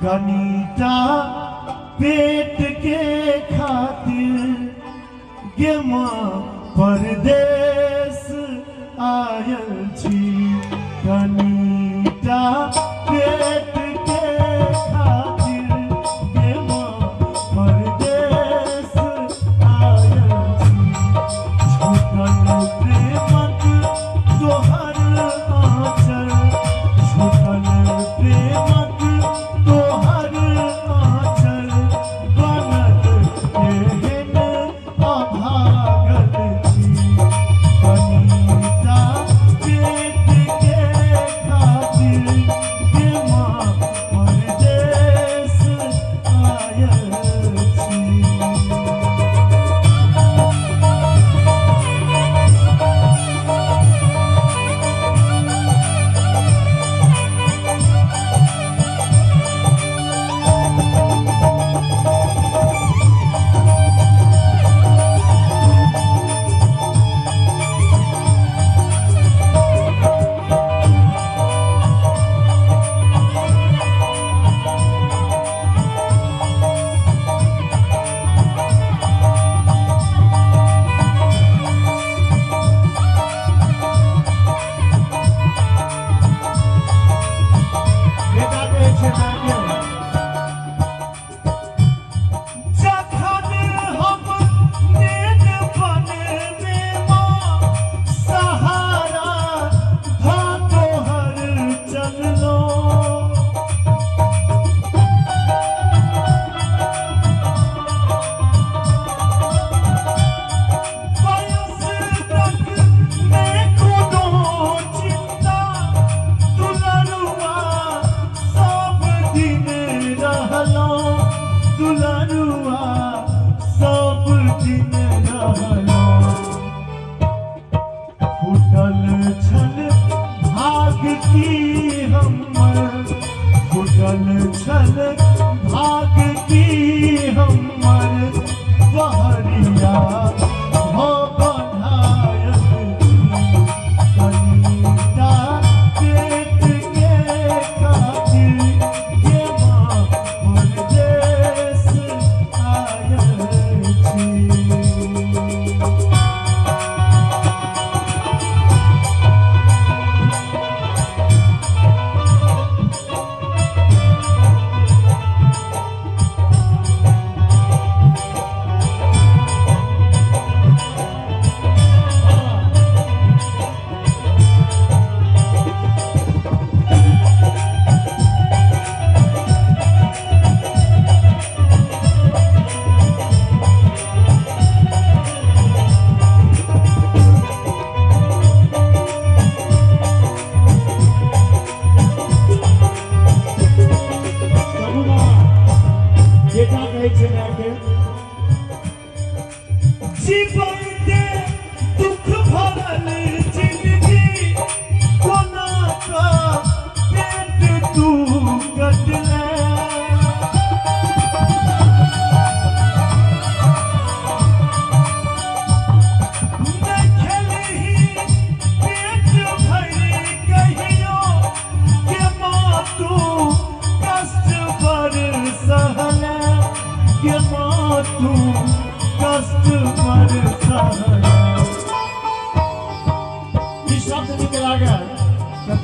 कनीटा पेट के खातिर गे माँ परदेश आयल छी कनीटा पेट के खातिर गे माँ परदेश आयल छी छूटल प्रेमक तोहर आँचल छूटल प्रेमक तोहर आँचल बनल एहन अभागल छी कनीटा पेट के खातिर गे माँ परदेश आयल छी।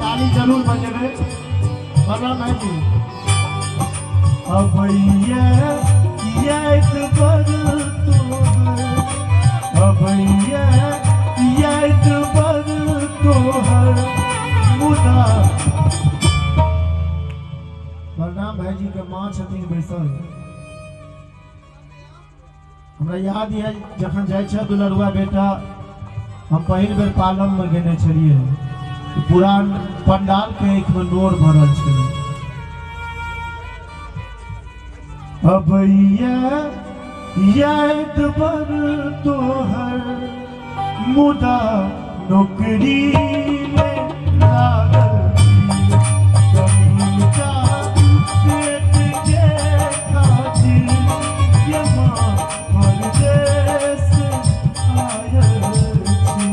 ताली जरूर बजेबे वरना मैं जी अब ये बर तोहर मुदा प्रणाम भाई जी के माँ छथिन बैसल हमरा याद है जखन जाय छ दुलरुआ बेटा हम पहिल बेर पालम में गेने छलिए पुरान पंडाल के एक में नोर भरल छले अब याद बर तोहर मुदा नौकरी में लागल पेट के खातिर ये माँ परदेश आयल छी।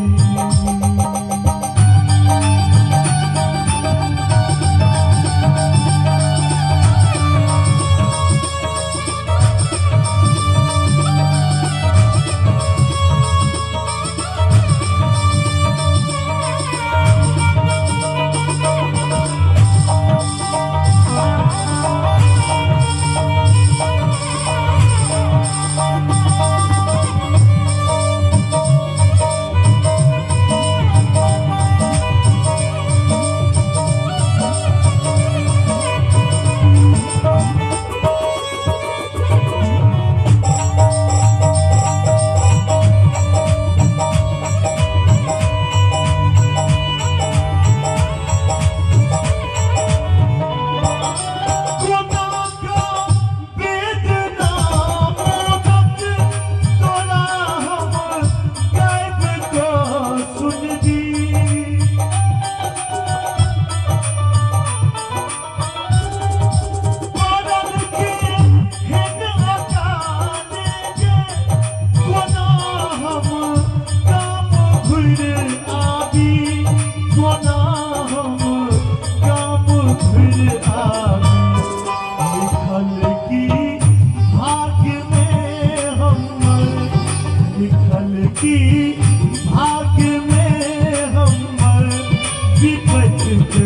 कि भाग्य में हम विपत के